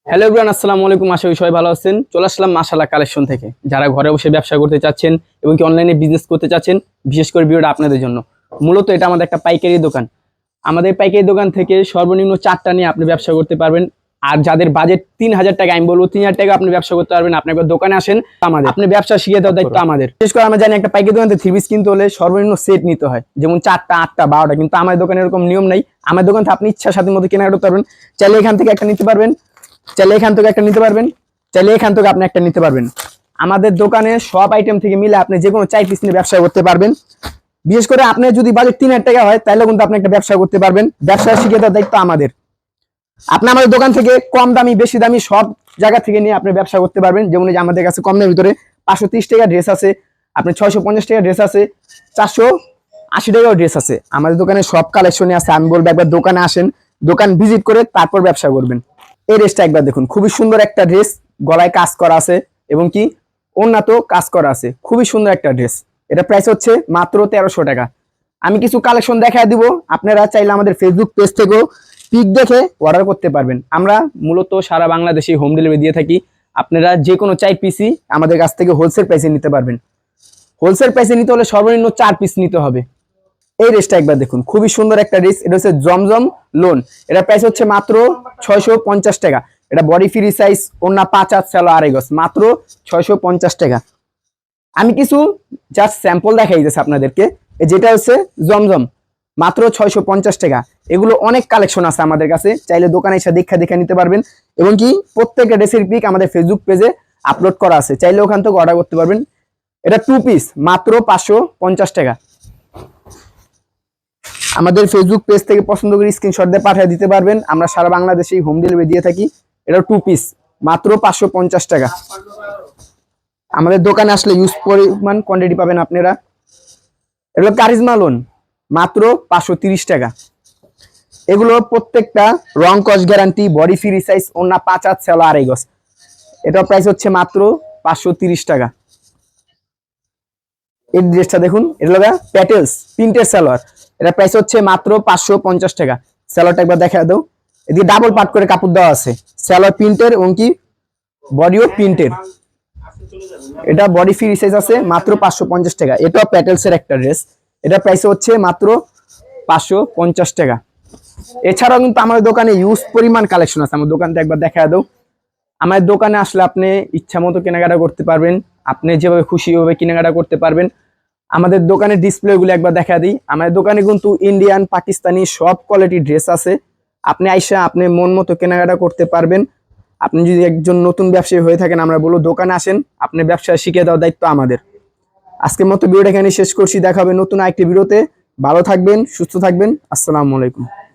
Hello everyone, আসসালামু আলাইকুম। আশা করি সবাই ভালো আছেন। চলে আসলাম মাশাআল্লাহ কালেকশন থেকে। যারা ঘরে বসে ব্যবসা করতে চাচ্ছেন এবং কি অনলাইনে বিজনেস করতে চাচ্ছেন, বিশেষ করে ভিডিওটা আপনাদের জন্য। মূলত এটা আমাদের একটা পাইকারি দোকান। আমাদের পাইকারি দোকান থেকে সর্বনিম্ন 4টা নিয়ে আপনি ব্যবসা করতে পারবেন। আর যাদের বাজেট 3000 টাকা, আমি বলবো 3000 টাকা আপনি ব্যবসা করতে পারবেন। আপনি একবার দোকানে আসেন, আমাদের আপনি ব্যবসা শিখিয়ে দেওয়ার দায়িত্ব আমাদের। বিশেষ করে আমরা জানি একটা পাইকারি দোকান থেকে 3 পিস কিনতে হলে সর্বনিম্ন সেট নিতে হয়, যেমন 4টা, 8টা, 12টা। কিন্তু আমার দোকানে এরকম নিয়ম নাই। আমার দোকান থেকে আপনি ইচ্ছা স্বাধীন মতো কেনাকাটা করতে পারবেন। চাইলে এখান থেকে একটা নিতে পারবেন, চাইলে এখান থেকে একটা নিতে পারবেন, চাইলে এখান থেকে আপনি একটা নিতে পারবেন। আমাদের দোকানে সব আইটেম থেকে মিলে আপনি যে কোনো 4 পিস নিয়ে ব্যবসা করতে পারবেন। বিশেষ করে আপনার যদি বাজেট 3000 টাকা হয়, তাহলে কিন্তু আপনি একটা ব্যবসা করতে পারবেন। ব্যবসা শিখে দেওয়ার দায়িত্ব আমাদের। আপনি আমাদের দোকান থেকে কম দামি, বেশি দামি সব জায়গা থেকে নিয়ে আপনি ব্যবসা করতে পারবেন। যেমন যে আমাদের কাছে কম দামের ভিতরে 530 টাকা ড্রেস আছে, আপনি 650 টাকা ড্রেস আছে, 480 টাকাও ড্রেস আছে। আমাদের দোকানে সব কালেকশনই আছে। আমি বলবো একবার দোকানে আসেন, দোকান ভিজিট করে তারপর ব্যবসা করবেন। এই ড্রেসটা একবার দেখুন, খুবই সুন্দর একটা ড্রেস, গলায় কাজ করা আছে এবং কি ওড়নাতেও কাজ করা আছে। খুবই সুন্দর একটা ড্রেস। এটা প্রাইস হচ্ছে মাত্র 1300 টাকা। আমি কিছু কালেকশন দেখায় দিব, আপনারা চাইলে আমাদের ফেসবুক পেজ থেকেও পিক দেখে অর্ডার করতে পারবেন। আমরা মূলত সারা বাংলাদেশে হোম ডেলিভারি দিয়ে থাকি। আপনারা যে কোনো 4 পিসই আমাদের কাছ থেকে হোলসেল প্রাইসে নিতে পারবেন। হোলসেল প্রাইসে নিতে হলে সর্বনিম্ন 4 পিস নিতে হবে। এই ড্রেসটা একবার দেখুন, খুবই সুন্দর একটা ড্রেস। এটা হচ্ছে জমজম লোন। এটা প্রাইস হচ্ছে মাত্র 650 টাকা। এটা বডি ফ্রি সাইজ, ওড়না 5 হাত, সেলো 2.5 গজ, মাত্র 650 টাকা। আমি কিছু জাস্ট স্যাম্পল দেখাই দিয়েছি আপনাদেরকে। যেটা হচ্ছে জমজম, মাত্র 650 টাকা। এগুলো অনেক কালেকশন আছে আমাদের কাছে, চাইলে দোকানে এসে দেখা নিতে পারবেন। এবং কি প্রত্যেকটা ড্রেসের পিক আমাদের ফেসবুক পেজে আপলোড করা আছে, চাইলে ওখান থেকে অর্ডার করতে পারবেন। এটা 2 পিস, মাত্র 550 টাকা। আমাদের ফেসবুক পেজ থেকে পছন্দ করে স্ক্রিনশট দিয়ে পাঠিয়ে দিতে পারবেন। আমরা সারা বাংলাদেশেই হোম ডেলিভারি দিয়ে থাকি। এটা 2 পিস, মাত্র 550 টাকা। আমাদের দোকানে আসলে ইউজ পরিমাণ কোয়ান্টিটি পাবেন আপনারা। এগুলো কারিজমা লোন, মাত্র 530 টাকা। এগুলো প্রত্যেকটা রং কস গ্যারান্টি, বডি ফ্রি সাইজ, ওড়না 5 হাত, সেলো 2.5 গজ। এটার প্রাইস হচ্ছে মাত্র 530 টাকা। এই ড্রেসটা দেখুন, এটা প্যাটেলস প্রিন্টের সালোয়ার। এটা প্রাইস হচ্ছে মাত্র 550 টাকা। সালোয়ারটা একবার দেখা দাও। এদিকে ডাবল পার্ট করে কাপড় দেওয়া আছে, সালোয়ার প্রিন্টের এবং কি বডিও প্রিন্টের। এটা বডি ফ্রি সাইজ আছে, মাত্র 550 টাকা। এটা প্যাটেলসের একটা ড্রেস। এটা প্রাইস হচ্ছে মাত্র 550 টাকা। এছাড়াও কিন্তু আমাদের দোকানে ইউজ পরিমাণ কালেকশন আছে। আমার দোকানটা একবার দেখা দাও। আমাদের দোকানে আসলে আপনি ইচ্ছা মতো কেনাকাটা করতে পারবেন। আপনি যেভাবে খুশি ওভাবে কেনাকাটা করতে পারবেন। আমাদের দোকানের ডিসপ্লেগুলো একবার দেখা দিই। আমাদের দোকানে কিন্তু ইন্ডিয়ান, পাকিস্তানি সব কোয়ালিটির ড্রেস আছে। আপনি আইসা আপনি মন মতো কেনাকাটা করতে পারবেন। আপনি যদি একজন নতুন ব্যবসায়ী হয়ে থাকেন, আমরা বলবো দোকানে আসেন, আপনি ব্যবসা শিখিয়ে দেওয়ার দায়িত্ব আমাদের। আজকের মতো ভিডিওটা এখানে শেষ করছি। দেখা হবে নতুন আরেকটি ভিডিওতে। ভালো থাকবেন, সুস্থ থাকবেন। আসসালামু আলাইকুম।